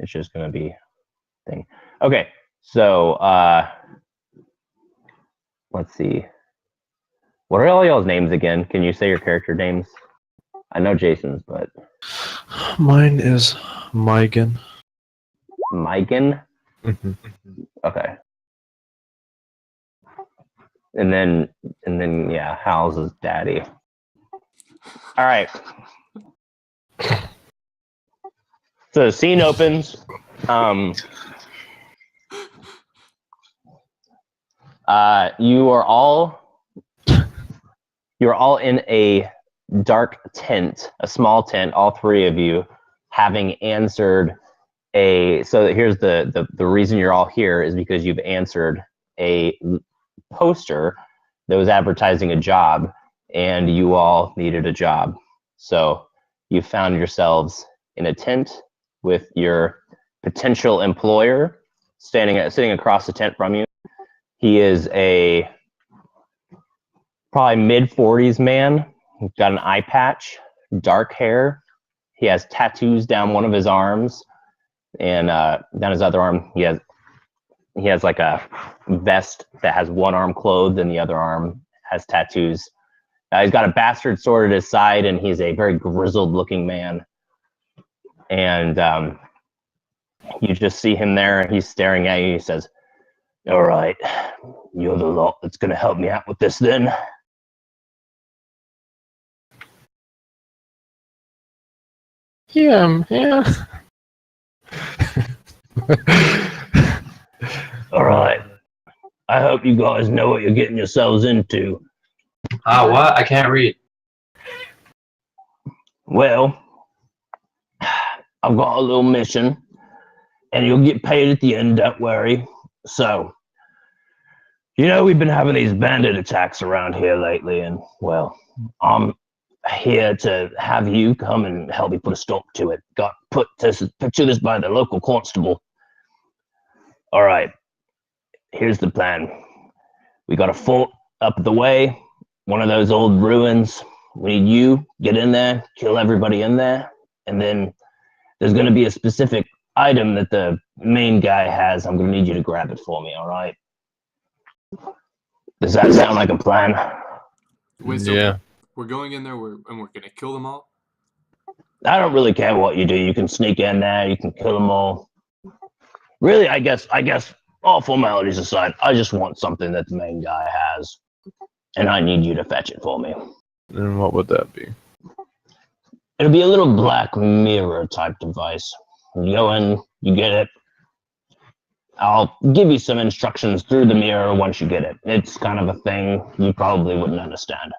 It's just going to be thing. Okay, so let's see. What are all y'all's names again? Can you say your character names? I know Jason's, but Mine is Megan. Megan? Mm-hmm. Okay. And then yeah, Hal's is Daddy. All right. So the scene opens. You're all in a dark tent, a small tent, all three of you, having answered so here's the reason you're all here is because you've answered a poster that was advertising a job, and you all needed a job. So you found yourselves in a tent with your potential employer sitting across the tent from you. He is a probably mid-40s man. He's got an eye patch, dark hair. He has tattoos down one of his arms, and down his other arm he has like a vest that has one arm clothed and the other arm has tattoos. He's got a bastard sword at his side, and he's a very grizzled looking man. And you just see him there. He's staring at you. He says, "All right, you're the lot that's going to help me out with this then." Yeah. All right. I hope you guys know what you're getting yourselves into. What? I can't read. Well, I've got a little mission, and you'll get paid at the end, don't worry. So, we've been having these bandit attacks around here lately, and, well, I'm here to have you come and help me put a stop to it. Picture this by the local constable. All right, here's the plan. We got a fort up the way, one of those old ruins. We need you, get in there, kill everybody in there, and then there's going to be a specific item that the main guy has. I'm going to need you to grab it for me, all right? Does that sound like a plan? Wait, so Yeah. we're going in there and we're going to kill them all? I don't really care what you do. You can sneak in there, you can kill them all. Really, I guess, all formalities aside, I just want something that the main guy has, and I need you to fetch it for me. And what would that be? It'll be a little black mirror type device. You go in, you get it. I'll give you some instructions through the mirror once you get it. It's kind of a thing you probably wouldn't understand.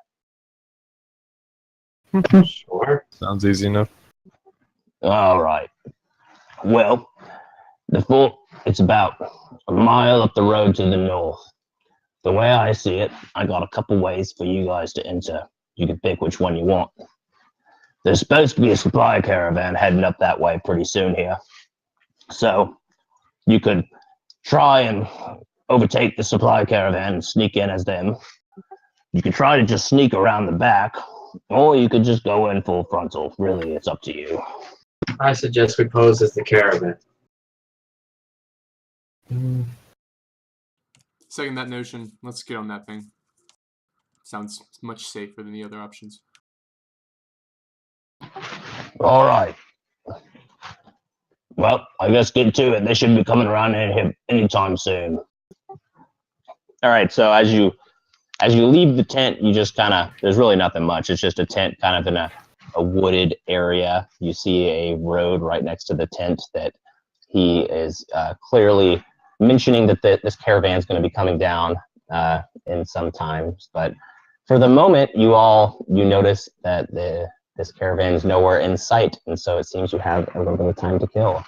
Sure. Sounds easy enough. All right. Well, the fort, it's about a mile up the road to the north. The way I see it, I got a couple ways for you guys to enter. You can pick which one you want. There's supposed to be a supply caravan heading up that way pretty soon here. So you could try and overtake the supply caravan and sneak in as them. You could try to just sneak around the back, or you could just go in full frontal. Really, it's up to you. I suggest we pose as the caravan. Second that notion. Let's get on that thing. Sounds much safer than the other options. All right. Well, I guess get to it. They should be coming around here anytime soon. All right, so as you leave the tent, you just there's really nothing much. It's just a tent kind of in a wooded area. You see a road right next to the tent that he is clearly mentioning that this caravan is going to be coming down in some time. But for the moment, you notice that this caravan is nowhere in sight, and so it seems you have a little bit of time to kill.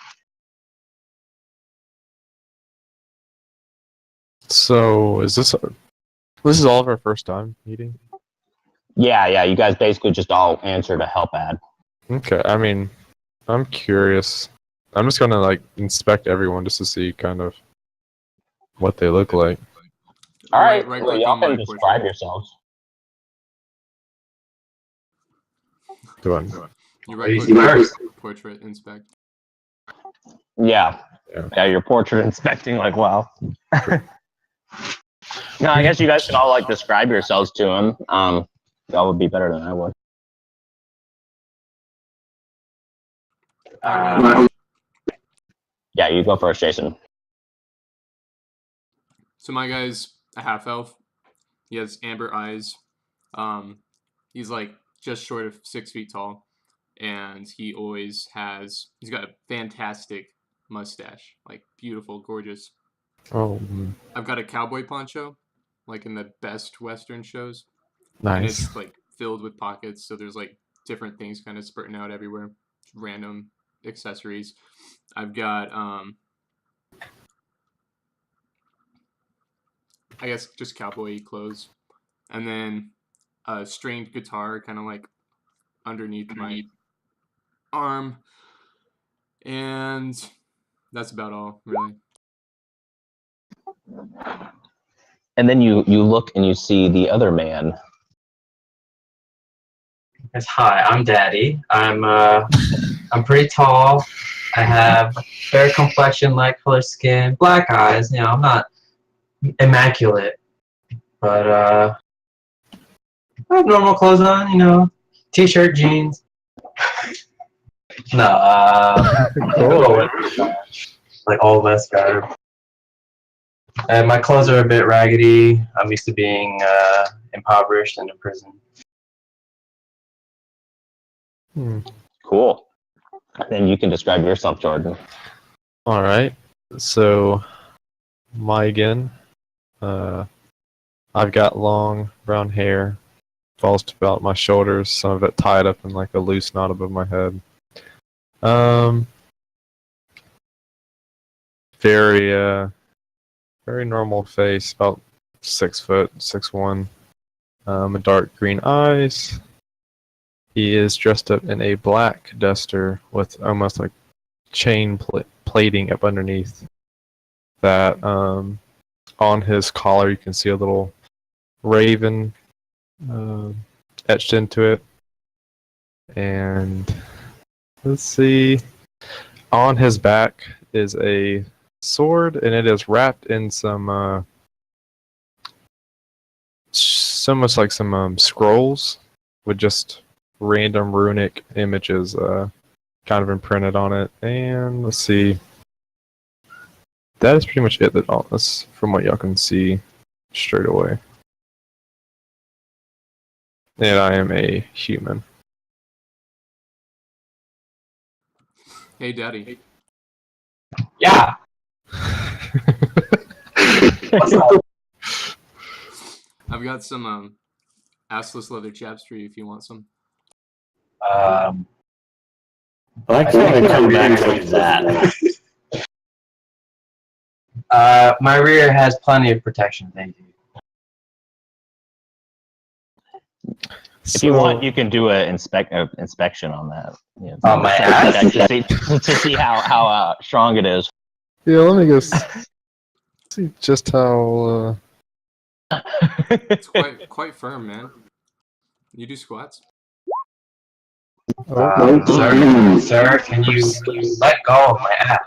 So, this is all of our first time meeting? Yeah, you guys basically just all answered a help ad. Okay, I mean, I'm curious. I'm just gonna inspect everyone just to see kind of what they look like. All right, Right well, click y'all on my can portrait. describe yourselves. Do I? You right Easy click on work. portrait, inspect. Yeah. Yeah. Yeah, your portrait inspecting, like, wow. No, I guess you guys can all like describe yourselves to him. That would be better than I would. Yeah, you go first, Jason. So my guy's a half elf. He has amber eyes. He's like just short of 6 feet tall, and he's got a fantastic mustache, like beautiful, gorgeous. Oh, I've got a cowboy poncho, like in the best Western shows, and nice. it's like filled with pockets, so there's like different things kind of spurting out everywhere, random accessories. I've got I guess just cowboy clothes, and then a stringed guitar kind of like underneath my arm, and that's about all, really. And then you look and you see the other man. Yes, hi, I'm Daddy. I'm pretty tall. I have fair complexion, light color skin, black eyes. You know, I'm not immaculate, but I have normal clothes on. You know, t-shirt, jeans. No, Cool. like all West garb. And my clothes are a bit raggedy. I'm used to being impoverished and in prison. Cool. Then you can describe yourself, Jordan. All right. So, Megan, I've got long brown hair, falls to about my shoulders. Some of it tied up in like a loose knot above my head. Very normal face, about 6 foot, 6'1". A dark green eyes. He is dressed up in a black duster with almost like chain plating up underneath. That on his collar you can see a little raven etched into it. And let's see, on his back is a sword, and it is wrapped in some almost like some scrolls with just random runic images kind of imprinted on it. And let's see, that is pretty much it. That's from what y'all can see straight away. And I am a human. Hey, Daddy. Yeah. What's up? I've got some assless leather chaps for you if you want some. I can't come back to that. My rear has plenty of protection, thank you. If you want, you can do an inspection on that. You know, On my ass? to see how strong it is. Yeah, let me go see just how. It's quite firm, man. You do squats? Sir, can you let go of my ass?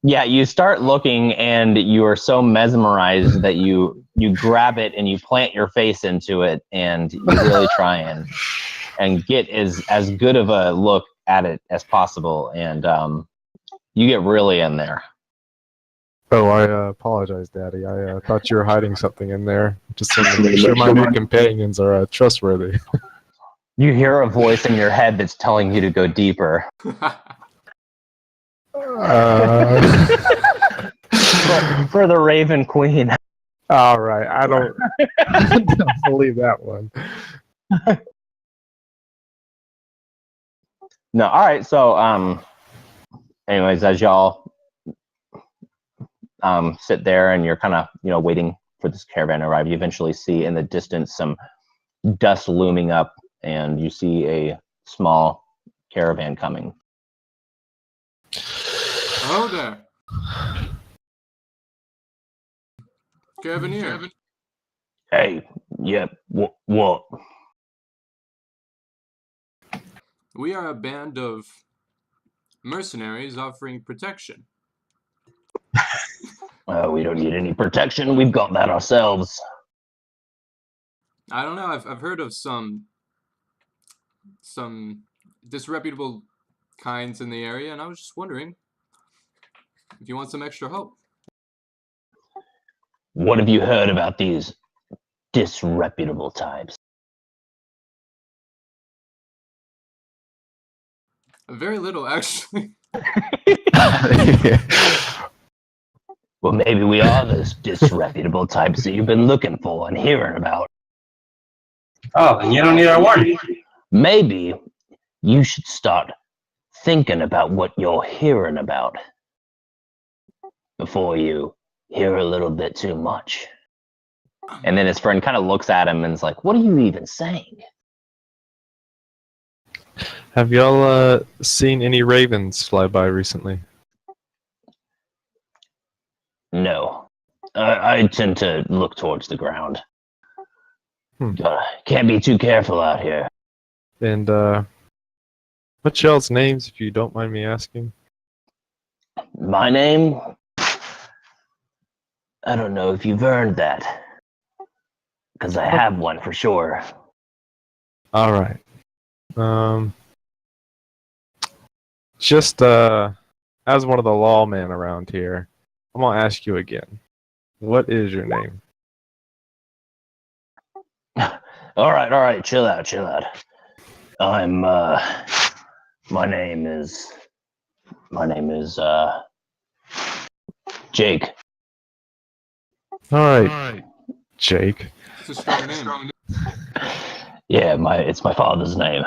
Yeah, you start looking and you are so mesmerized that you grab it and you plant your face into it and you really try and get as good of a look at it as possible, and you get really in there. Oh, I apologize, Daddy. I thought you were hiding something in there. Just to make sure my new companions are trustworthy. You hear a voice in your head that's telling you to go deeper. For the Raven Queen. All right, I don't believe that one. No, all right. So, anyways, as y'all sit there and you're kind of waiting for this caravan to arrive, you eventually see in the distance some dust looming up, and you see a small caravan coming. Hello there. Caravan. Hey, yep. What? We are a band of mercenaries offering protection We don't need any protection. We've got that ourselves. I don't know. I've heard of some disreputable kinds in the area, and I was just wondering if you want some extra help. What have you heard about these disreputable types? Very little, actually. Well, maybe we are those disreputable types that you've been looking for and hearing about. Oh, then you don't need our warning. Maybe you should start thinking about what you're hearing about before you hear a little bit too much. And then his friend kind of looks at him and is like, "What are you even saying?" Have y'all seen any ravens fly by recently? No. I tend to look towards the ground. Can't be too careful out here. And what's y'all's names, if you don't mind me asking? My name? I don't know if you've earned that. Because I have one for sure. All right. Just as one of the lawmen around here, I'm gonna ask you again. What is your name? All right, chill out. My name is Jake. All right, Jake. It's a strong name. Yeah, it's my father's name.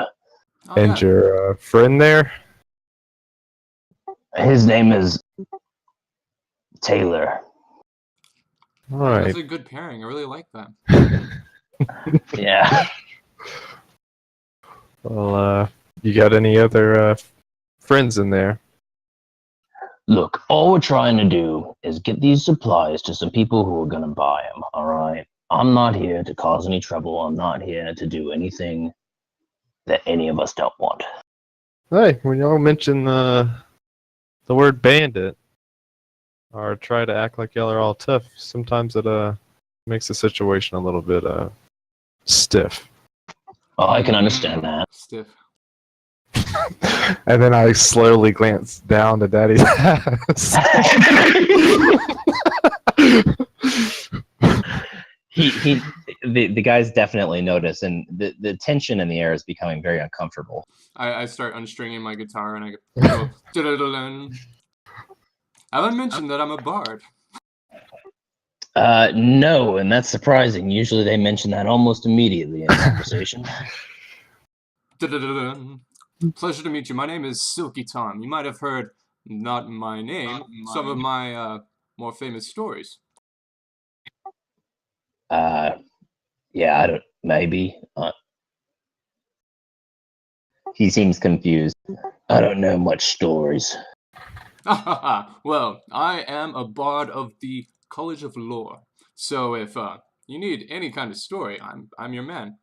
Oh, And yeah. your friend there? His name is Taylor. All right. That's a good pairing. I really like that. Yeah. Well, you got any other friends in there? Look, all we're trying to do is get these supplies to some people who are going to buy them, all right? I'm not here to cause any trouble. I'm not here to do anything that any of us don't want. Hey, when y'all mention the word bandit, or try to act like y'all are all tough, sometimes it makes the situation a little bit stiff. Oh, I can understand that. Stiff. And then I slowly glance down to Daddy's ass. The guys definitely notice, and the tension in the air is becoming very uncomfortable. I start unstringing my guitar and I go. "Da-da-da-dun." Have I mentioned that I'm a bard? No, and that's surprising. Usually they mention that almost immediately in conversation. Da-da-da-dun. Pleasure to meet you. My name is Silky Tom. You might have heard, not my name, some of my more famous stories. Yeah, I don't, maybe. He seems confused. I don't know much stories. Well, I am a bard of the College of Lore. So if you need any kind of story, I'm your man.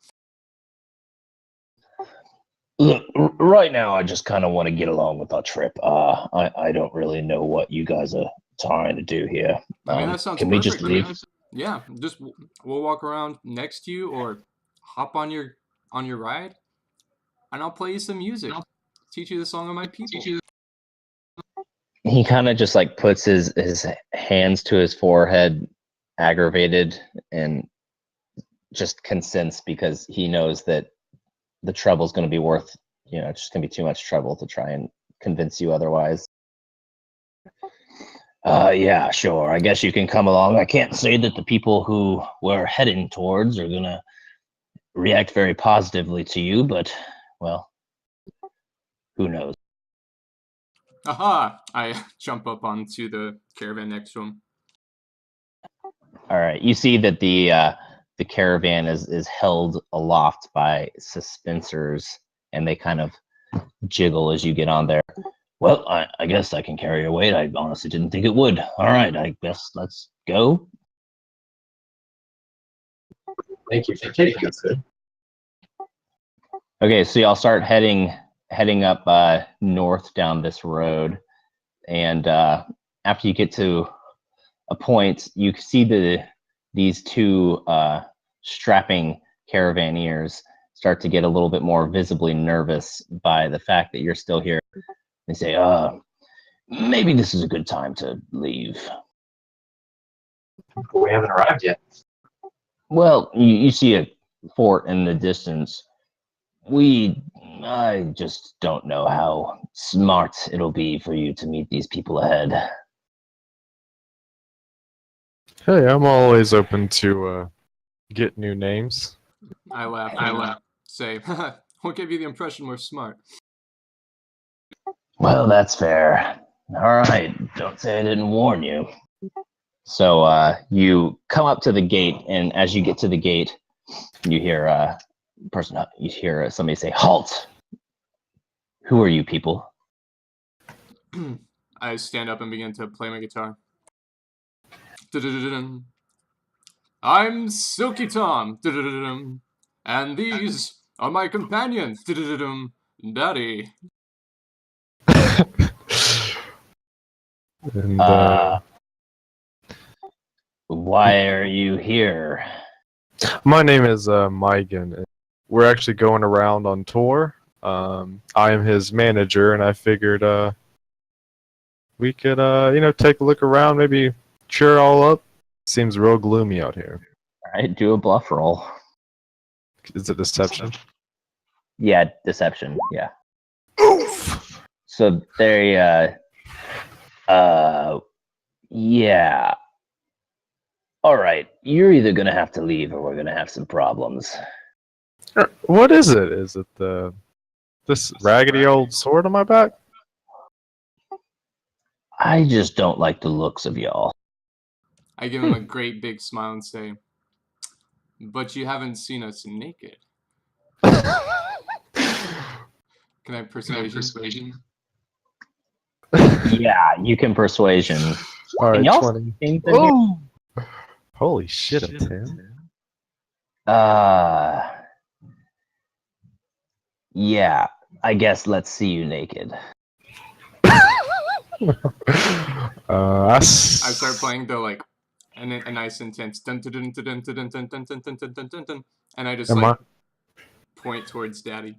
Look, right now I just kind of want to get along with our trip. I don't really know what you guys are trying to do here. I mean, that sounds can we perfect. just leave? Yeah, just we'll walk around next to you or hop on your ride, and I'll play you some music. Teach you the song of my people. He kind of just like puts his hands to his forehead, aggravated, and just consents because he knows that the trouble's going to be worth, it's just going to be too much trouble to try and convince you otherwise. Yeah, sure. I guess you can come along. I can't say that the people who we're heading towards are going to react very positively to you, but, well, who knows? Aha! I jump up onto the caravan next to him. All right. You see that the caravan is held aloft by suspensors, and they kind of jiggle as you get on there. Well, I guess I can carry your weight. I honestly didn't think it would. All right, I guess let's go. Thank you for taking us, sir. Okay, so y'all start heading up north down this road, and after you get to a point, you see these two strapping caravaneers start to get a little bit more visibly nervous by the fact that you're still here. They say, maybe this is a good time to leave. We haven't arrived yet. Well, you see a fort in the distance. I just don't know how smart it'll be for you to meet these people ahead. Hey, I'm always open to get new names. I laugh. I laugh. Say, what gave you the impression we're smart? Well, that's fair. All right, don't say I didn't warn you. So you come up to the gate, and as you get to the gate, you hear somebody say, "Halt! Who are you people?" I stand up and begin to play my guitar. Du-du-du-du-dum. I'm Silky Tom, du-du-du-du-dum. And these are my companions, du-du-du-dum. Daddy. And Why are you here? my name is Megan. We're actually going around on tour. I am his manager, and I figured we could take a look around, maybe cheer all up. Seems real gloomy out here. All right, do a bluff roll. Is it deception? Yeah, deception. Yeah. Oof. So they, yeah. All right, you're either gonna have to leave or we're gonna have some problems. What is it? Is it this raggedy old sword on my back? I just don't like the looks of y'all. I give him a great big smile and say, but you haven't seen us naked. Can I persuasion? Yeah, you can persuasion. All right, Can y'all 20. see anything here? Oh! Holy shit, a 10. Yeah, I guess let's see you naked. I I start playing the a nice intense dun dun dun dun dun dun dun dun dun dun dun dun dun dun, and I just point towards Daddy.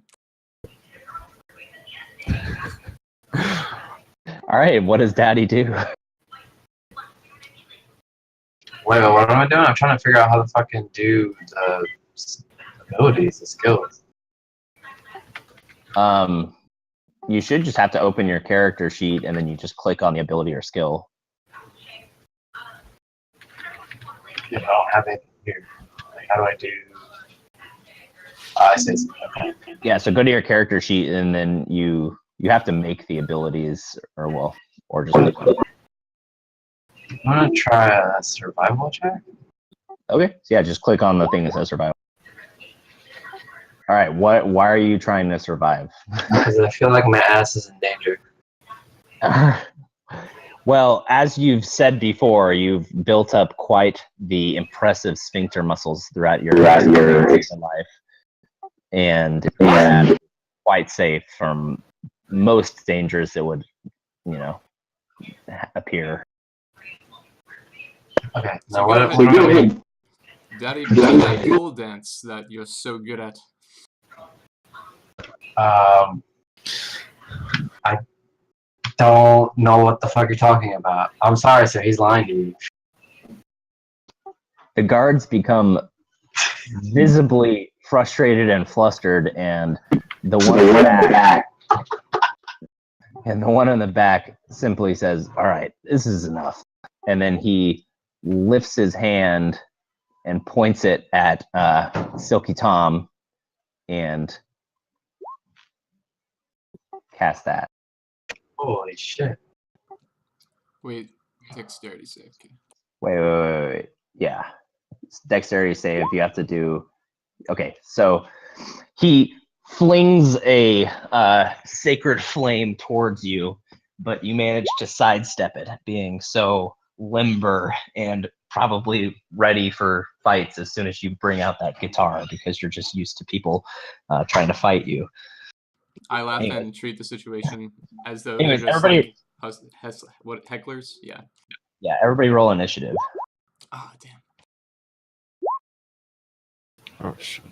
All right, what does Daddy do? Wait, what am I doing? I'm trying to figure out how to fucking do the abilities, the skills. You should just have to open your character sheet and then you just click on the ability or skill. I don't have it here. How do I do? I see. Okay. Yeah, so go to your character sheet and then you have to make the abilities or just click on it. I'm gonna try a survival check. Okay, so yeah, just click on the thing that says survival. All right, why are you trying to survive? Because I feel like my ass is in danger. Well, as you've said before, you've built up quite the impressive sphincter muscles throughout your life, and quite safe from most dangers that would, appear. Okay, So now go what ahead. Daddy, do that pole dance that you're so good at. I don't know what the fuck you're talking about. I'm sorry, sir. He's lying to you. The guards become visibly frustrated and flustered, and the one in the back simply says, "All right, this is enough." And then he lifts his hand and points it at Silky Tom and cast that. Holy shit. Wait, dexterity save. Okay. Wait. Yeah. Dexterity save, you have to do. Okay, so he flings a sacred flame towards you, but you manage to sidestep it, being so limber and probably ready for fights as soon as you bring out that guitar because you're just used to people trying to fight you. I laugh Anyways. and treat the situation as though Anyways, they're just everybody- hecklers. Yeah. Yeah, everybody roll initiative. Ah, damn. Oh shit.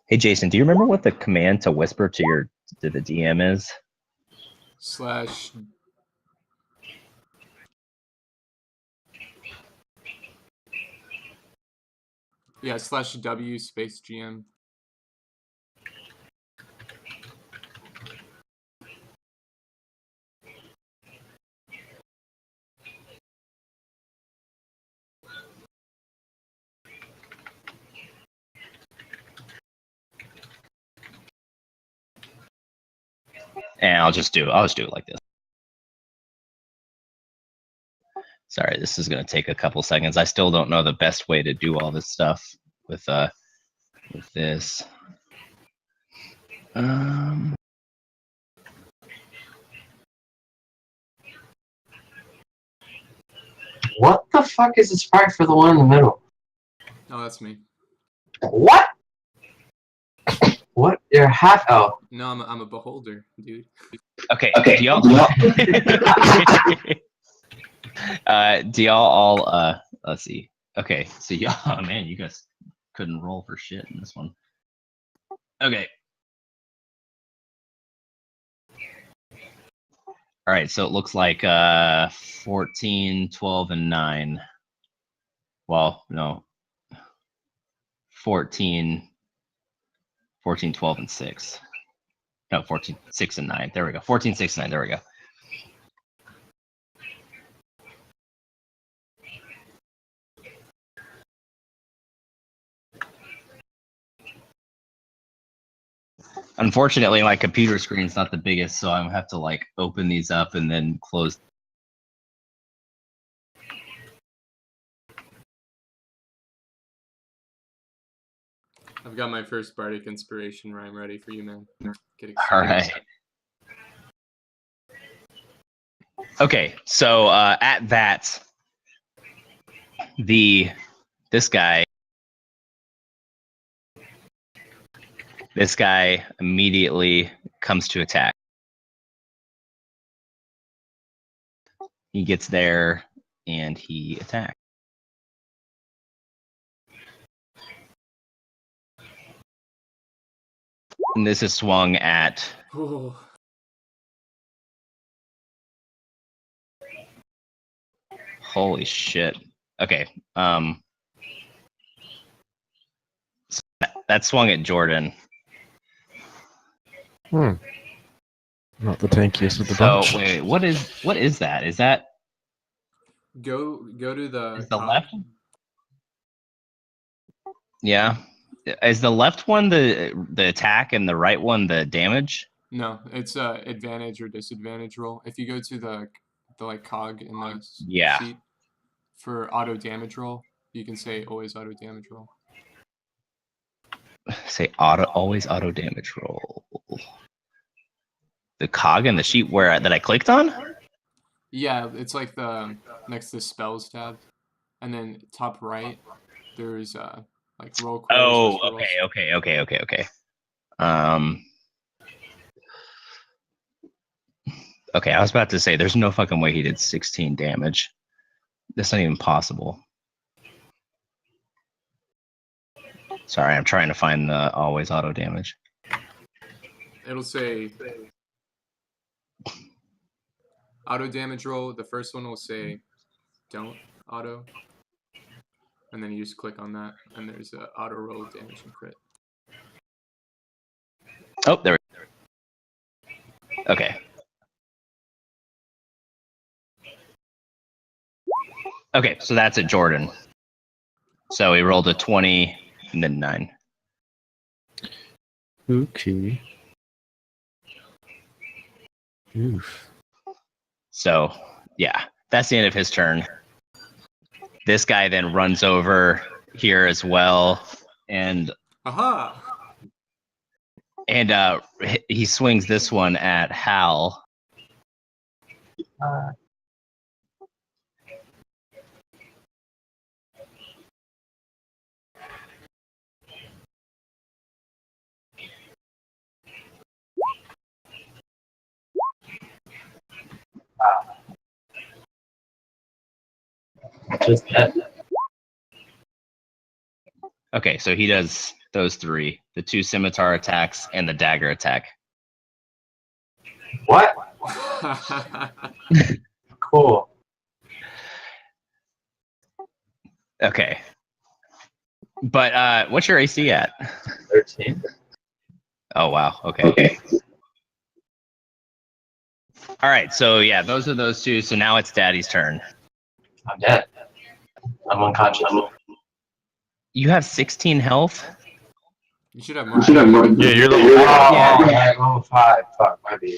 Hey Jason, do you remember what the command to whisper to the DM is? Slash. Yeah, slash W space GM. And I'll just do it like this. Sorry, this is gonna take a couple seconds. I still don't know the best way to do all this stuff with this. What the fuck is the sprite for the one in the middle? Oh, that's me. What? What? You're half elf. No, I'm a beholder, dude. Okay, do y'all do y'all all let's see. Okay, so y'all oh man, you guys couldn't roll for shit in this one. Okay. All right, so it looks like 14, 12, and 9. Well, no. 14, 12, and 6. No, 14, 6, and 9. There we go. 14, 6, and 9. There we go. Unfortunately, my computer screen's not the biggest, so I'm gonna have to like open these up and then close. I've got my first bardic inspiration rhyme ready for you, man. Get All excited. right. Okay, so at that, this guy immediately comes to attack. He gets there and he attacks. And this is swung at Oh, holy shit. Okay. So that swung at Jordan. Not the tankiest of the So bunch. wait, what is that? Is that go to the is the cog. left? Yeah. Is the left one the attack and the right one the damage? No, it's advantage or disadvantage roll. If you go to the like cog in the Yeah. sheet for auto damage roll, you can say always auto damage roll. Say always auto damage roll. The cog in the sheet that I clicked on? Yeah, it's like the next to spells tab, and then top right there's like roll queries. Oh, for rolls. okay. Okay, I was about to say there's no fucking way he did 16 damage. That's not even possible. Sorry, I'm trying to find the always auto damage. It'll say auto damage roll. The first one will say don't auto, and then you just click on that, and there's a auto roll damage and crit. Oh, there we go. Okay. Okay, so that's at Jordan. So he rolled a 20 and then 9. Okay. Oof. So, yeah, that's the end of his turn. This guy then runs over here as well, and Aha! he swings this one at Hal. Just that. Okay, so he does those three: the 2 scimitar attacks and the dagger attack. What? Cool. Okay. But what's your AC at? 13. Oh wow. Okay. All right. So yeah, those are those two. So now it's Daddy's turn. I'm dead. I'm unconscious. You have 16 health. You should have more. Yeah, you're level Oh, 4. Yeah. alright, level 5. Fuck, my bad.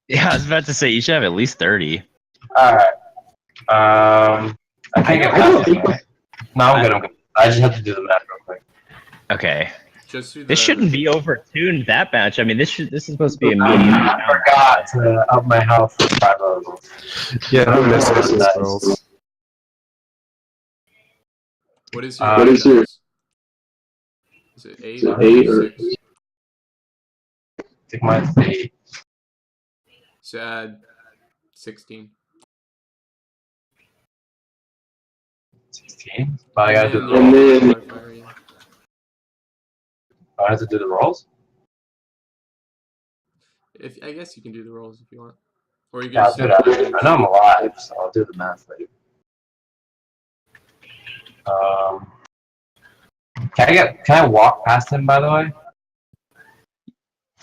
Yeah, I was about to say you should have at least 30. Alright. I can't get past it, right? No, I'm good. I just have to do the math real quick. Okay. Just through the. This shouldn't be overtuned that much. I mean, this is supposed to be a medium. I forgot to up my health for 5 levels. Yeah, no misses Nice. rolls. What is your? What is your- Is it 8 or 6? I think mine's 8. So add 16. 16? But I gotta do the And rolls. then modifier, yeah. I have to do the rolls? If I guess you can do the rolls if you want, or you can Yeah, I'll just do that. I know I'm alive, so I'll do the math later. Can I walk past him, by the way?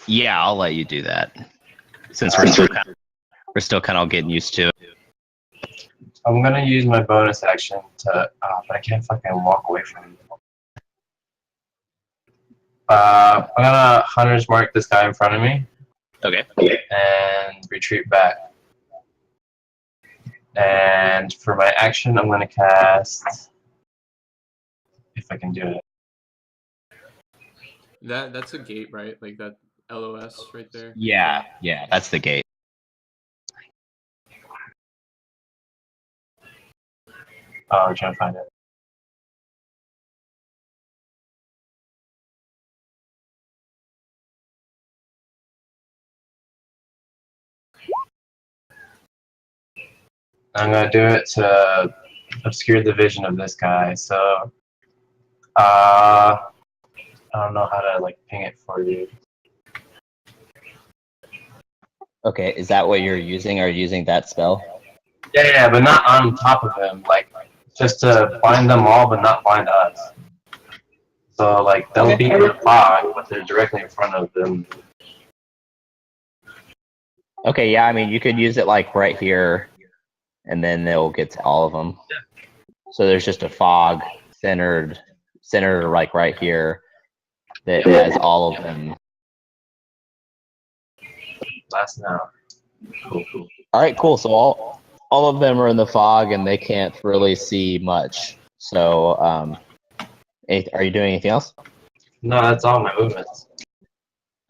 Yeah, I'll let you do that. Since we're still kind of getting used to it. I'm gonna use my bonus action to, but I can't fucking walk away from him. I'm gonna Hunter's Mark this guy in front of me Okay. and retreat back. And for my action, I'm gonna cast, if I can do it. that's a gate, right? Like that LOS right there. Yeah, that's the gate. Oh, I'm trying to find it. I'm gonna do it to obscure the vision of this guy. So, I don't know how to like ping it for you. Okay, is that what you're using? Are you using that spell? Yeah, but not on top of him. Like, just to blind them all, but not blind us. So, like, they'll be in the fog, but they're directly in front of them. Okay, yeah, I mean, you could use it like right here, and then they'll get to all of them. So there's just a fog centered like right here that has all of them. Last now. Cool. All right, cool. So all of them are in the fog, and they can't really see much. So, are you doing anything else? No, that's all my movements.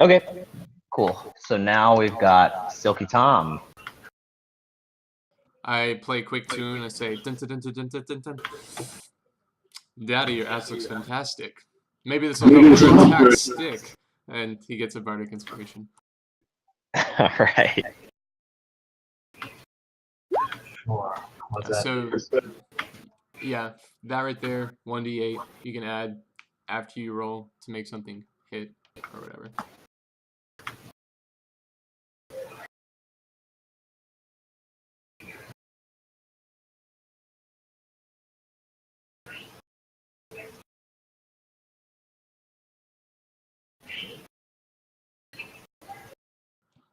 Okay, cool. So now we've got Silky Tom. I play quick tune. I say dun dun dun dun dun dun dun. Daddy, your ass looks fantastic. Maybe this will help your attack stick. And he gets a bardic inspiration. All right. Sure. What's that? So yeah, that right there, 1d8. You can add after you roll to make something hit or whatever.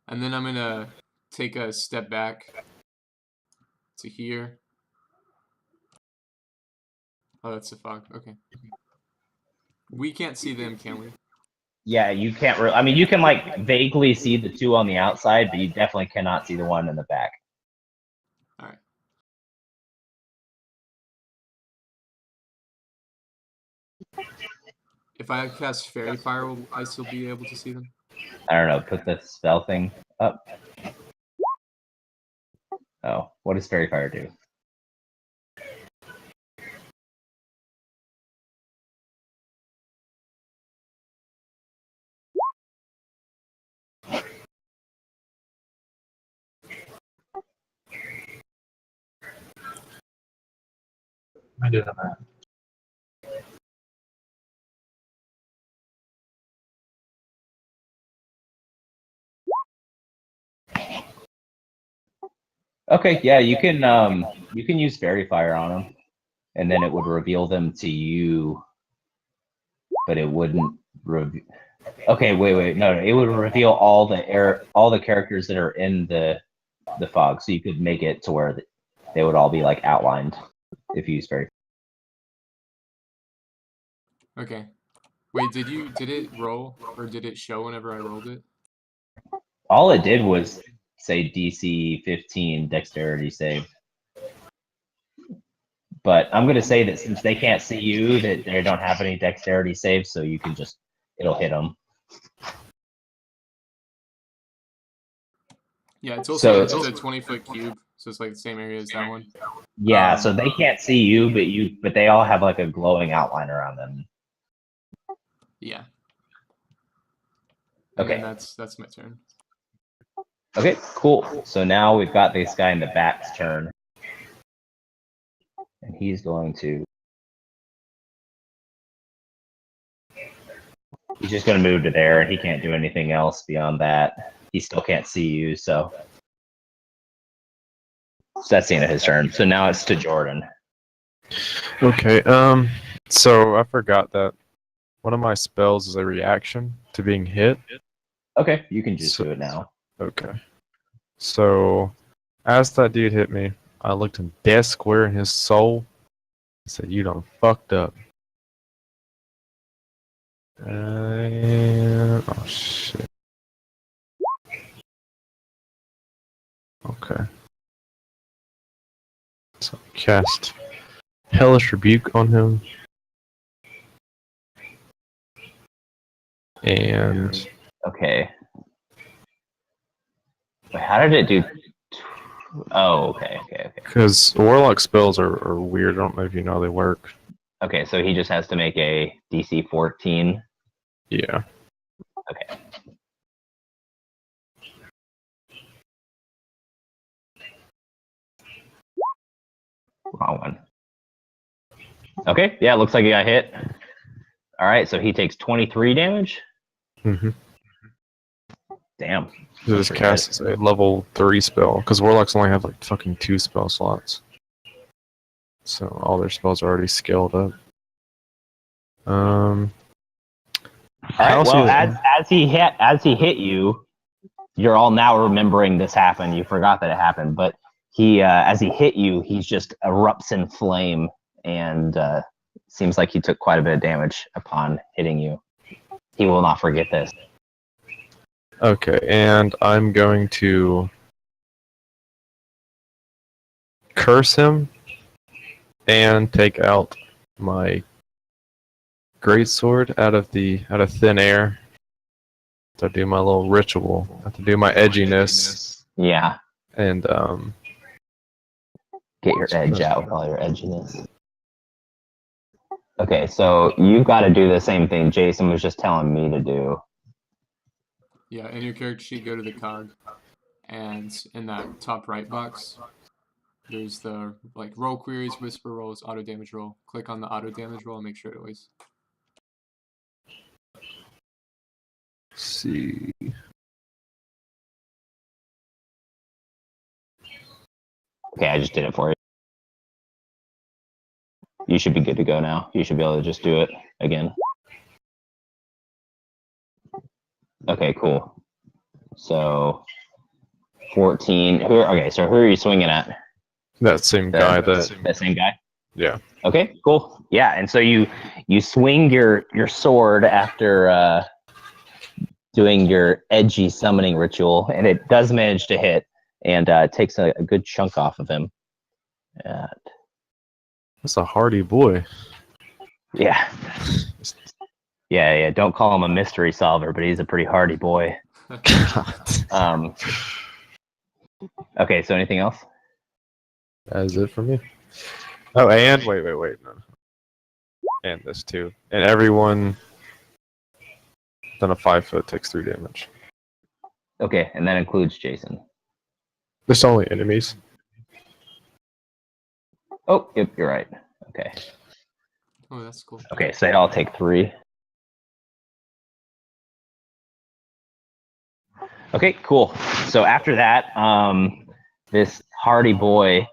And then I'm gonna take a step back to here. Oh, that's the fog. Okay. We can't see them, can we? Yeah, you can't really. I mean, you can like vaguely see the two on the outside, but you definitely cannot see the one in the back. All right. If I cast Fairy Fire, will I still be able to see them? I don't know. Put the spell thing up. Oh, what does Fairy Fire do? I do that. Okay, yeah, you can use Fairy Fire on them, and then it would reveal them to you, but it wouldn't reveal. Okay, wait, no, it would reveal all the characters that are in the fog, so you could make it to where they would all be like outlined if you use Fairy. Okay. Wait, did it roll or did it show whenever I rolled it? All it did was say DC 15 Dexterity save. But I'm gonna say that since they can't see you, that they don't have any Dexterity saves, so you can just it'll hit them. Yeah, it's also So- it's a 20-foot cube, so it's like the same area as that one. Yeah, so they can't see you, but they all have like a glowing outline around them. Yeah. And Okay. then that's my turn. Okay, cool. So now we've got this guy in the back's turn. And he's going to. He's just going to move to there, and he can't do anything else beyond that. He still can't see you, so. So that's the end of his turn. So now it's to Jordan. Okay. So I forgot that one of my spells is a reaction to being hit. Okay, you can just do it now. Okay. So, as that dude hit me, I looked him dead square in his soul. I said, "You done fucked up." Oh shit. Okay. So cast Hellish Rebuke on him, and Okay. Wait, how did it do? Oh, okay. because Warlock spells are weird, I don't know if you know how they work. Okay, so he just has to make a DC 14. Yeah. Okay. Wrong one. Okay, yeah, looks like he got hit. All right, so he takes 23 damage. Mm-hmm. Damn. So this casts a level 3 spell, because Warlocks only have like fucking 2 spell slots. So all their spells are already scaled up. All right. Well, as he hit you, you're all now remembering this happened. You forgot that it happened, but he as he hit you, he just erupts in flame, and seems like he took quite a bit of damage upon hitting you. He will not forget this. Okay, and I'm going to curse him and take out my greatsword out of thin air to do my little ritual. I have to do my edginess Yeah. and Get your edge out with all your edginess. Okay, so you've got to do the same thing Jason was just telling me to do. Yeah, in your character sheet, go to the cog, and in that top right box, there's the like roll queries, whisper rolls, auto damage roll. Click on the auto damage roll and make sure it always. see. Okay, I just did it for you. You should be good to go now. You should be able to just do it again. Okay, cool. So 14. Okay, so who are you swinging at? That same guy That same guy? Yeah. Okay, cool. Yeah, and so you swing your sword after doing your edgy summoning ritual, and it does manage to hit, and takes a good chunk off of him. That's a hardy boy. Yeah. Yeah. Don't call him a mystery solver, but he's a pretty hardy boy. God. Okay, so anything else? That is it for me. Oh, and wait, no. And this too. And everyone done a 5 foot takes 3 damage. Okay, and that includes Jason. It's only enemies. Oh, yep, you're right. Okay. Oh, that's cool. Okay, so I'll take 3. Okay, cool. So after that, this hardy boy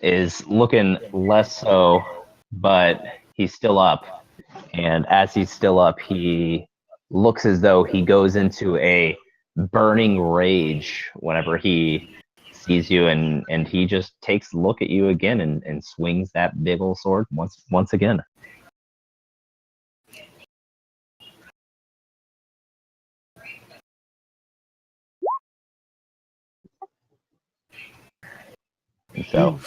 is looking less so, but he's still up. And as he's still up, he looks as though he goes into a burning rage whenever he sees you, and he just takes a look at you again and swings that big old sword once again. And so,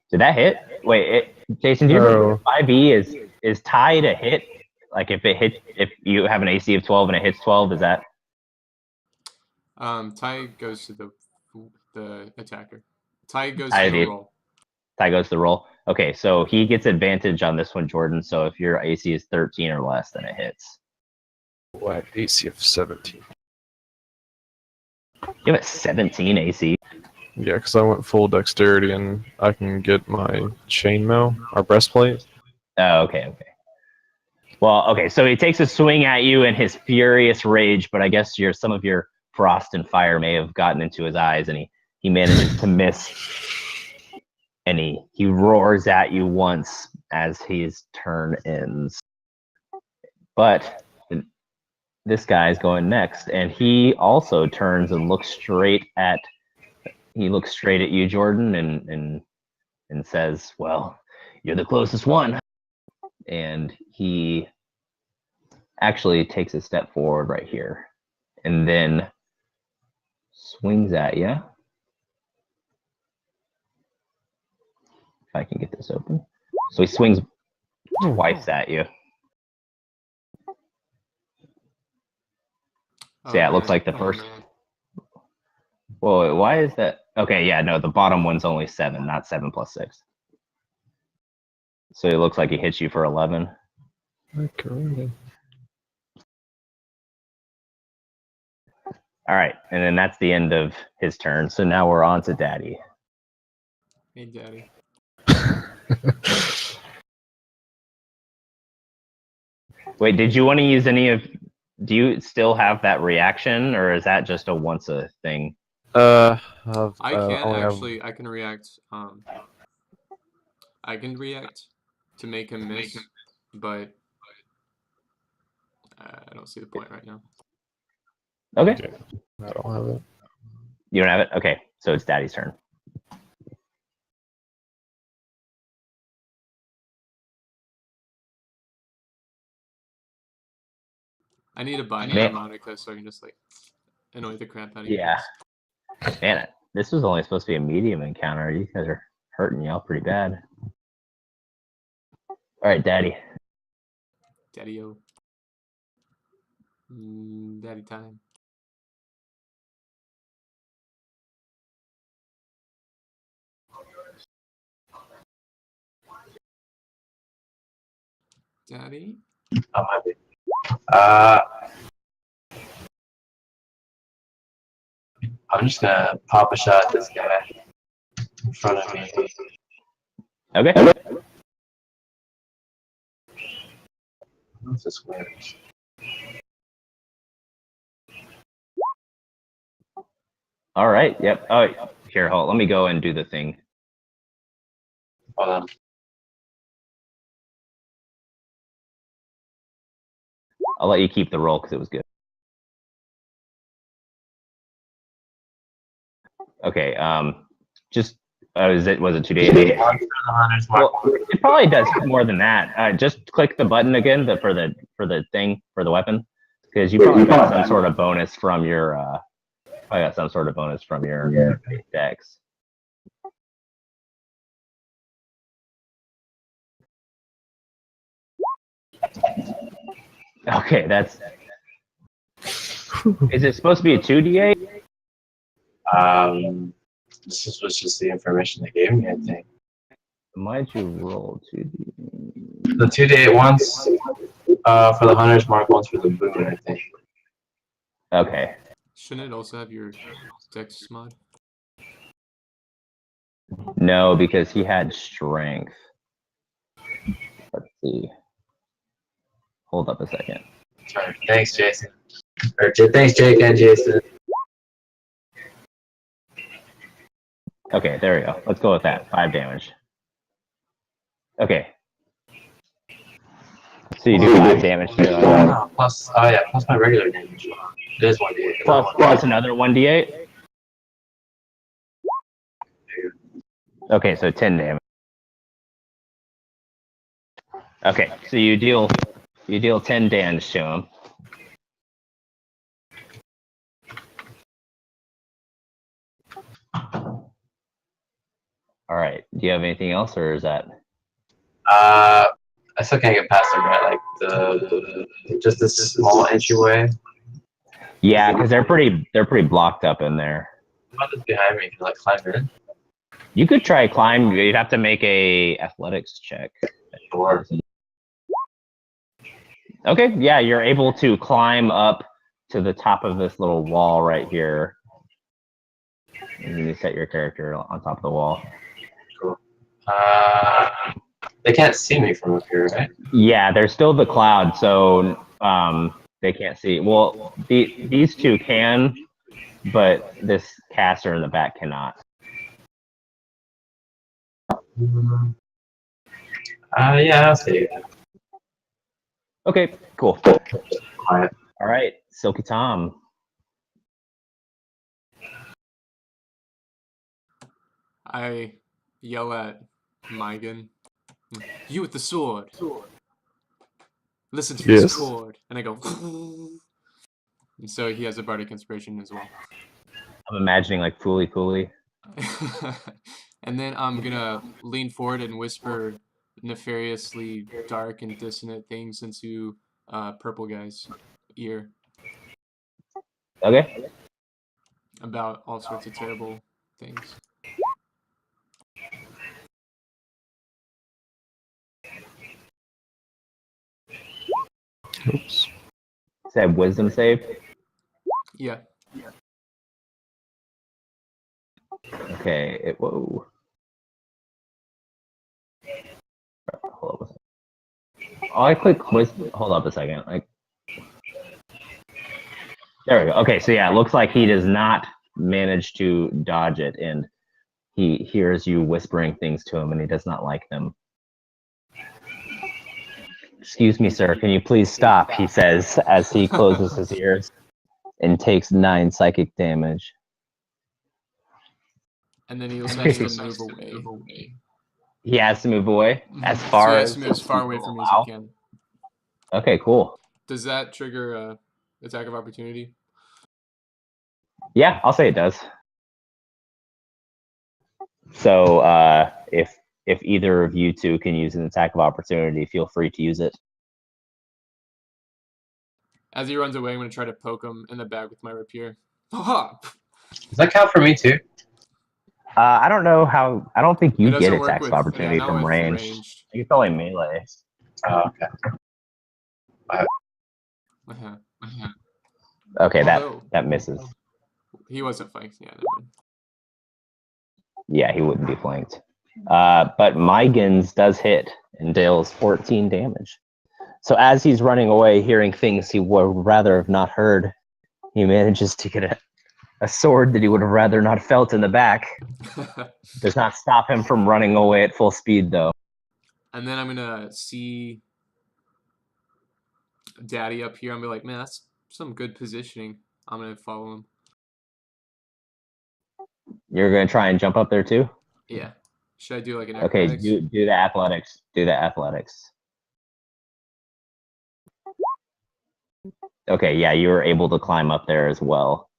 did that hit? Wait, Jason, do you remember 5e is tied a hit? Like if you have an AC of 12 and it hits 12, is that? Tie goes to the attacker. Tie goes I to the did. roll. Tie goes to the roll. Okay, so he gets advantage on this one, Jordan. So if your AC is 13 or less, then it hits. What? AC of 17. You have a 17 AC. Yeah, because I went full dexterity and I can get my chainmail, our breastplate. Oh, okay. Well, okay, so he takes a swing at you in his furious rage, but I guess some of your frost and fire may have gotten into his eyes, and he manages to miss. And he roars at you once as his turn ends. But this guy's going next, and he also turns and looks straight at you, Jordan, and says, "Well, you're the closest one." And he actually takes a step forward right here, and then swings at you. If I can get this open. So he swings twice at you. So yeah, it looks like the first. Whoa, why is that? Okay, yeah, no, the bottom one's only 7, not 7 plus 6. So it looks like he hits you for 11. Okay. All right, and then that's the end of his turn. So now we're on to Daddy. Hey, Daddy. Wait, did you want to use any of? Do you still have that reaction, or is that just a once a thing? I can react. I can react to make him miss, but I don't see the point right now. Okay. I don't have it. You don't have it? Okay, so it's Daddy's turn. I need to buy an harmonica so I can just like annoy the crap out of you. Yeah. Man, this was only supposed to be a medium encounter. You guys are hurting y'all pretty bad. All right, Daddy. Daddy-o. Daddy time. Daddy? I might be. I'm just gonna pop a shot at this guy in front of me. Okay. What's this works? All right. Yep. Oh, here, hold. Let me go and do the thing. Hold on. I'll let you keep the roll because it was good. Okay. Just was it 2d8? Well, it probably does more than that. Just click the button again for the thing for the weapon, because you probably got some sort of bonus from your dex. Okay, that's. Is it supposed to be a 2d8? This was just the information they gave me, I think. Why'd you roll 2d8? The 2d8 ones for the Hunter's Mark, ones for the boon, I think. Okay. Shouldn't it also have your dex mod? No, because he had strength. Let's see. Hold up a second. Sorry. Thanks, Jason. Thanks, Jake and Jason. Okay, there we go. Let's go with that. 5 damage. Okay. So you do 5 damage to Plus my regular damage. It is 1d8. plus another 1d8. Okay, so 10 damage. Okay, so you deal 10 damage to him. All right. Do you have anything else, or is that? I still can't get past them, right? Like just this small entryway. Yeah, because they're pretty blocked up in there. What is behind me? Can I like climb in? You could try climb. You'd have to make a athletics check. Sure. Okay, yeah, you're able to climb up to the top of this little wall right here. And you set your character on top of the wall. Cool. They can't see me from up here, right? Yeah, there's still the cloud, so they can't see. Well, these two can, but this caster in the back cannot. Yeah, I'll see. Okay, cool. Quiet. All right, Silky Tom. I yell at Mygan. You with the sword. Listen to this Yes. chord. And I go. And so he has a bardic inspiration as well. I'm imagining like Fooly. And then I'm gonna lean forward and whisper nefariously dark and dissonant things into Purple Guy's ear Okay. about all sorts of terrible things. Oops. Is that wisdom save? Yeah. Okay. Whoa. Hold up a second. Oh, I click wisdom. Hold up a second. There we go. Okay, so yeah, it looks like he does not manage to dodge it, and he hears you whispering things to him, and he does not like them. Excuse me, sir. Can you please stop? He says as he closes his ears and takes 9 psychic damage. And then he also has to move away. He has to move away as So far he has to move as far away from me as he can. Okay, cool. Does that trigger attack of opportunity? Yeah, I'll say it does. So if either of you two can use an attack of opportunity, feel free to use it. As he runs away, I'm going to try to poke him in the back with my rapier. Ha! Does that count for me too? I don't know how. I don't think It you doesn't get work attacks with- of opportunity yeah, not from with range. ranged. It's only melee. Oh, okay. Uh-huh. Okay, Although- that misses. He wasn't flanked. Yeah, never mind. Yeah, he wouldn't be flanked. But Mygan's does hit and deals 14 damage. So as he's running away, hearing things he would rather have not heard, he manages to get a sword that he would have rather not felt in the back. Does not stop him from running away at full speed, though. And then I'm going to see Daddy up here. I'm going to be like, man, that's some good positioning. I'm going to follow him. You're going to try and jump up there, too? Yeah. Should I do like an Okay, acrobatics? do the athletics. Do the athletics. Okay, yeah, you were able to climb up there as well.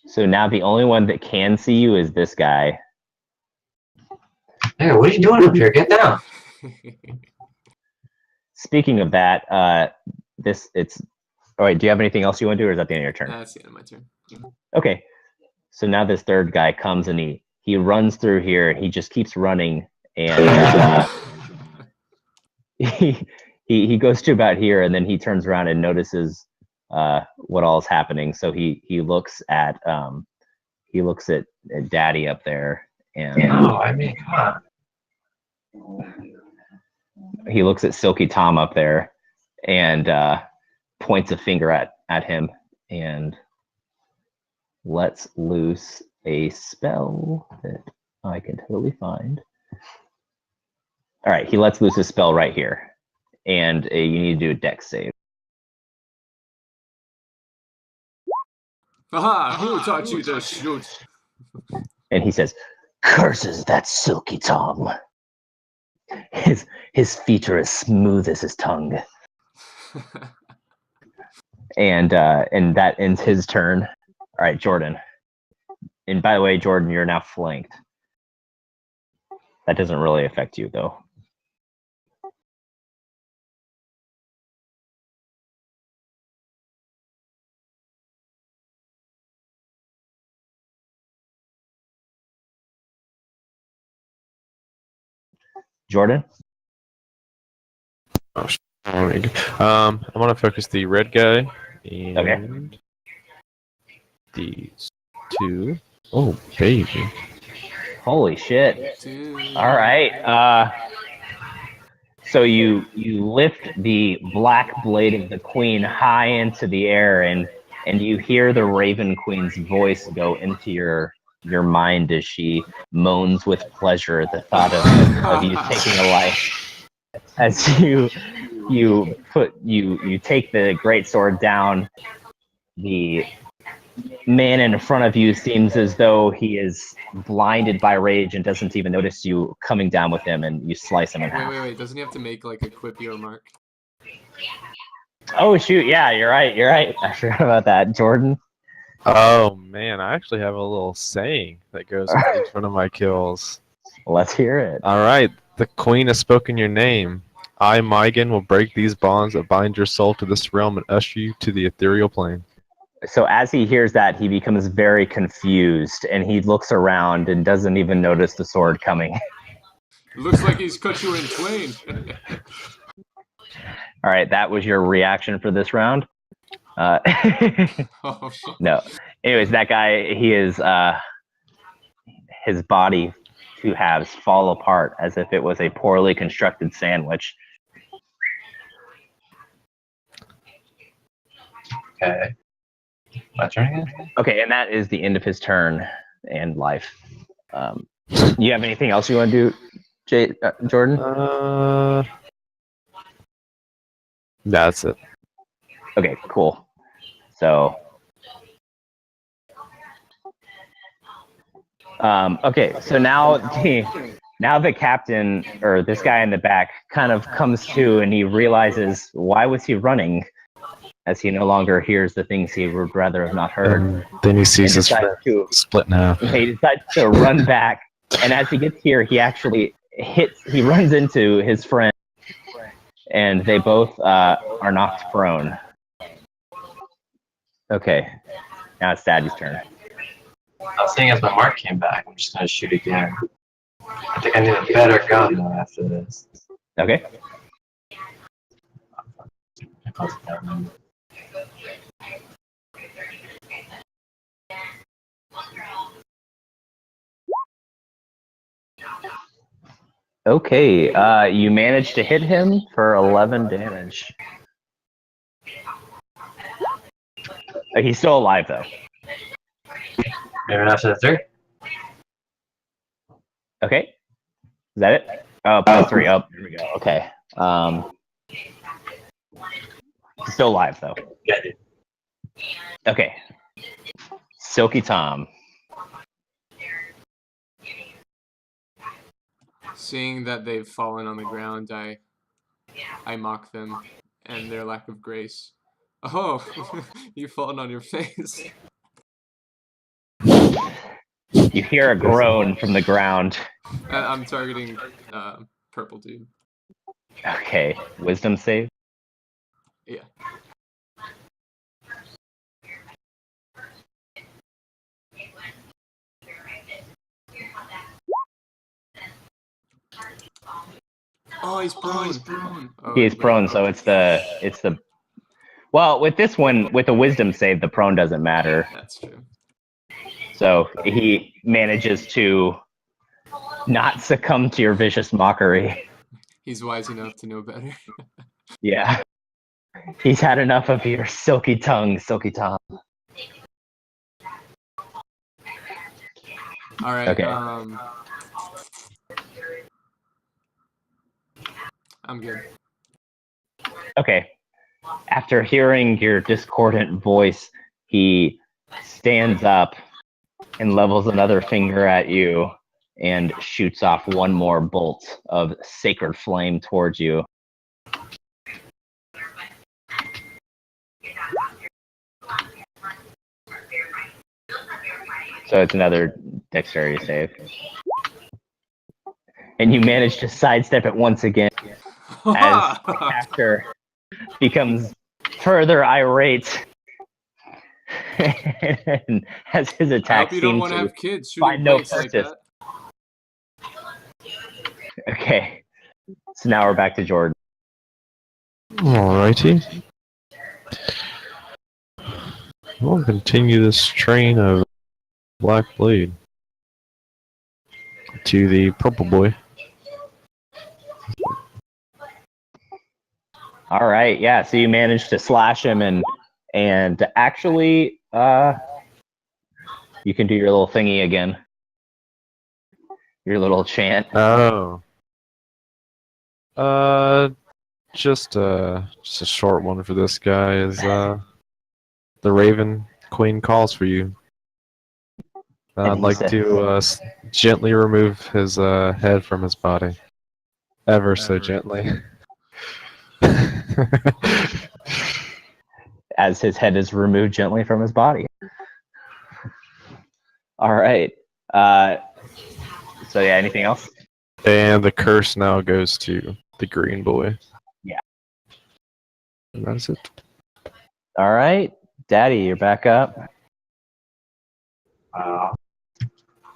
So now the only one that can see you is this guy. Hey, what are you doing up here? Get down. Speaking of that, all right, do you have anything else you want to do, or is that the end of your turn? That's the end of my turn. Okay. So now this third guy comes and he runs through here and he just keeps running and he goes to about here and then he turns around and notices what all is happening. So he looks at he looks at Daddy up there, and No, I mean, come on. he looks at Silky Tom up there, and points a finger at him, and lets loose a spell that I can totally find. All right, he lets loose a spell right here, and you need to do a dex save. Aha! Who taught you to shoot? And he says, "Curses that Silky Tom. His feet are as smooth as his tongue." And that ends his turn. All right, Jordan. And by the way, Jordan, you're now flanked. That doesn't really affect you, though. Jordan? I'm gonna focus the red guy and these two. Oh, baby. Holy shit. Dude. All right. So you lift the black blade of the queen high into the air, and you hear the Raven Queen's voice go into your mind as she moans with pleasure at the thought of you taking a life. As you take the greatsword down, the man in front of you seems as though he is blinded by rage and doesn't even notice you coming down with him, and you slice him in half. Wait. Doesn't he have to make like a quippy remark? Oh shoot, yeah, you're right. I forgot about that, Jordan. Oh man, I actually have a little saying that goes with each one of my kills. Let's hear it. All right, the queen has spoken your name. I, Mygan, will break these bonds that bind your soul to this realm and usher you to the ethereal plane. So as he hears that, he becomes very confused, and he looks around and doesn't even notice the sword coming. Looks like he's cut you in twain. All right, that was your reaction for this round. Oh, shit. No. Anyways, that guy, he is his body, two halves, fall apart as if it was a poorly constructed sandwich. Okay. My turn again? Okay, and that is the end of his turn and life. You have anything else you want to do, Jordan? That's it. Okay, cool. So, okay, so now the captain, or this guy in the back, kind of comes to, and he realizes, why was he running? As he no longer hears the things he would rather have not heard. And then he sees his friend split in half. He decides to run back, and as he gets here, he actually runs into his friend, and they both are knocked prone. Okay, now it's Daddy's turn. I was saying as my mark came back, I'm just gonna shoot again. I think I need a better gun though after this. Okay. Okay, you managed to hit him for 11 damage. He's still alive, though. Maybe after the 3? Okay. Is that it? Oh, plus 3. Oh, here we go. Okay. He's still alive, though. Yeah, dude. Okay. Silky Tom. Seeing that they've fallen on the ground, I mock them and their lack of grace. Oh, you've fallen on your face. You hear a groan from the ground. I'm targeting purple dude. Okay. Wisdom save? Yeah. Oh, he's prone. Oh, He is prone, so it's the. Well, with this one, with the wisdom save, the prone doesn't matter. That's true. So he manages to not succumb to your vicious mockery. He's wise enough to know better. Yeah. He's had enough of your silky tongue, Silky Tom. All right. Okay. I'm good. Okay. After hearing your discordant voice, he stands up and levels another finger at you and shoots off one more bolt of sacred flame towards you. So it's another dexterity save. And you manage to sidestep it once again as the caster becomes further irate. And as his I attack hope you don't seems want to to have kids shooting find no plates like purchase. that. Okay. So now we're back to Jordan. Alrighty. We'll continue this train of Black Blade to the Purple Boy. All right, yeah. So you managed to slash him, and actually, you can do your little thingy again. Your little chant. Oh. Just a short one for this guy is the Raven Queen calls for you. I'd like to gently remove his head from his body, ever so gently. As his head is removed gently from his body. All right. So yeah, anything else? And the curse now goes to the green boy. Yeah. And that's it. All right, Daddy, you're back up.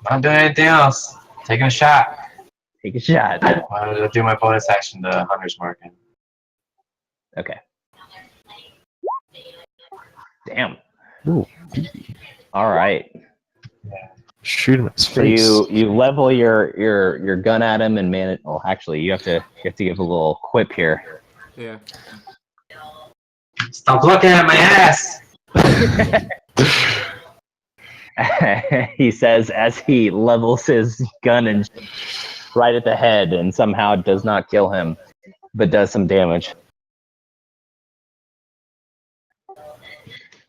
Not doing anything else. Taking a shot. Take a shot. I'm gonna do my bonus action to Hunter's Market. Okay. Damn. Ooh. All right. Shoot him in his So face. you level your gun at him and man it. Well, actually, you have to give a little quip here. Yeah. Stop looking at my ass! He says as he levels his gun and right at the head, and somehow does not kill him, but does some damage.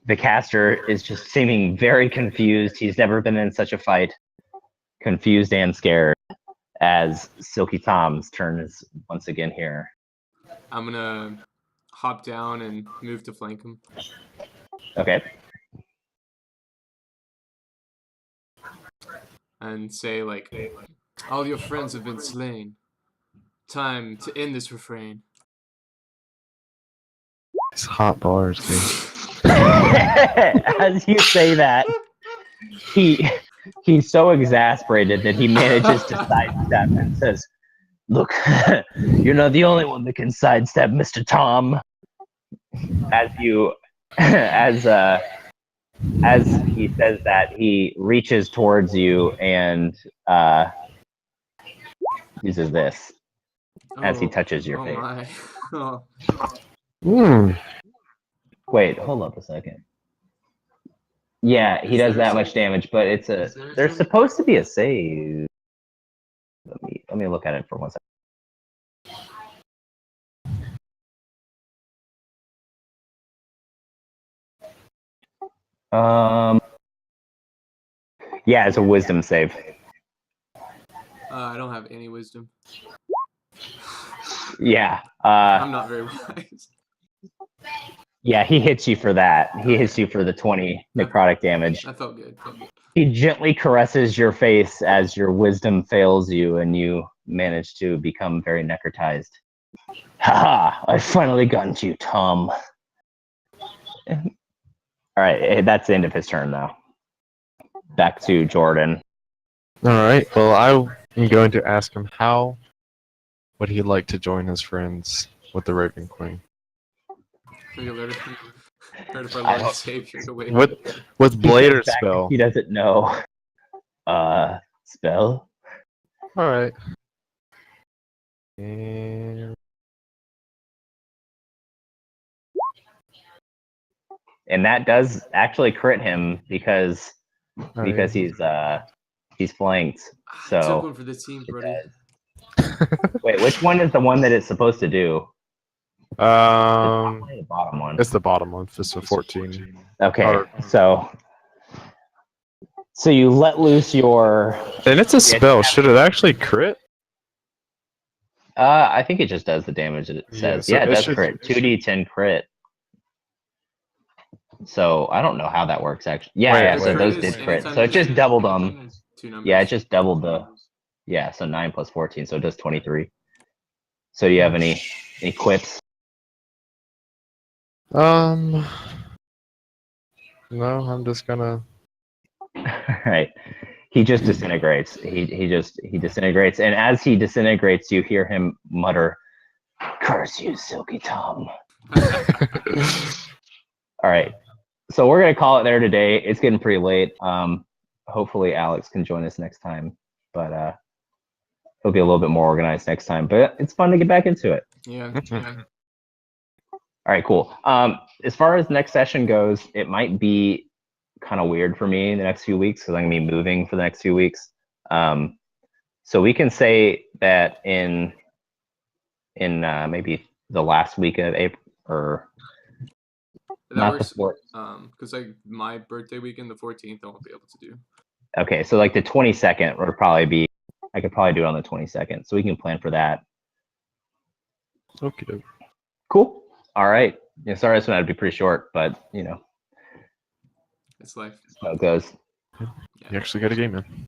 The caster is just seeming very confused. He's never been in such a fight. Confused and scared, as Silky Tom's turn is once again here. I'm gonna hop down and move to flank him. Okay. And say like, all your friends have been slain. Time to end this refrain. These hot bars, dude. As you say that, he's so exasperated that he manages to sidestep and says, "Look, you're not the only one that can sidestep, Mr. Tom." As he says that, he reaches towards you and uses this as he touches your face. My. Oh. Wait, hold up a second. Yeah, he does that much damage, but it's there's supposed to be a save. Let me look at it for 1 second. Yeah, it's a wisdom save. I don't have any wisdom. Yeah. I'm not very wise. Yeah, he hits you for that. He hits you for the 20 necrotic damage. That felt good. He gently caresses your face as your wisdom fails you and you manage to become very necrotized. Haha, I finally gotten to you, Tom. Alright, that's the end of his turn though. Back to Jordan. Alright, well, I'm going to ask him how would he like to join his friends with the Raven Queen. Your letter, heard of our I Lord and don't- Savior to wait. With blade or Back if spell? He doesn't know. Spell. All right. And And that does actually crit him because alright. he's flanked. I took So one for the team, it buddy. wait, which one is the one that it's supposed to do? The bottom one. It's the bottom one. It's a 14. Okay, or- so you let loose your. And it's a spell. Should it actually crit? I think it just does the damage that it Yeah, says. so Yeah, it it does should- crit. 2d10 crit. So I don't know how that works actually. Yeah, Wait, yeah. wait. So those Crit did is crit. anytime So it you just doubled them. do 2 numbers. Yeah, it just doubled the. Yeah, so 9 plus 14, so it does 23. So do you have any quips? No, I'm just gonna. Right. He just disintegrates. He disintegrates, and as he disintegrates, you hear him mutter, "Curse you, Silky Tom." All right. So we're gonna call it there today. It's getting pretty late. Hopefully Alex can join us next time, but he'll be a little bit more organized next time. But it's fun to get back into it. Yeah. All right, cool. As far as next session goes, it might be kind of weird for me in the next few weeks because I'm gonna be moving for the next few weeks. So we can say that in maybe the last week of April, or That not works. the fourth. Because like my birthday weekend, the 14th, I won't be able to do. Okay, so like the 22nd would probably be. I could probably do it on the 22nd, so we can plan for that. Okay. Cool. All right. Yeah, sorry, this one had to be pretty short, but you know It's life. how it goes. You actually got a game in.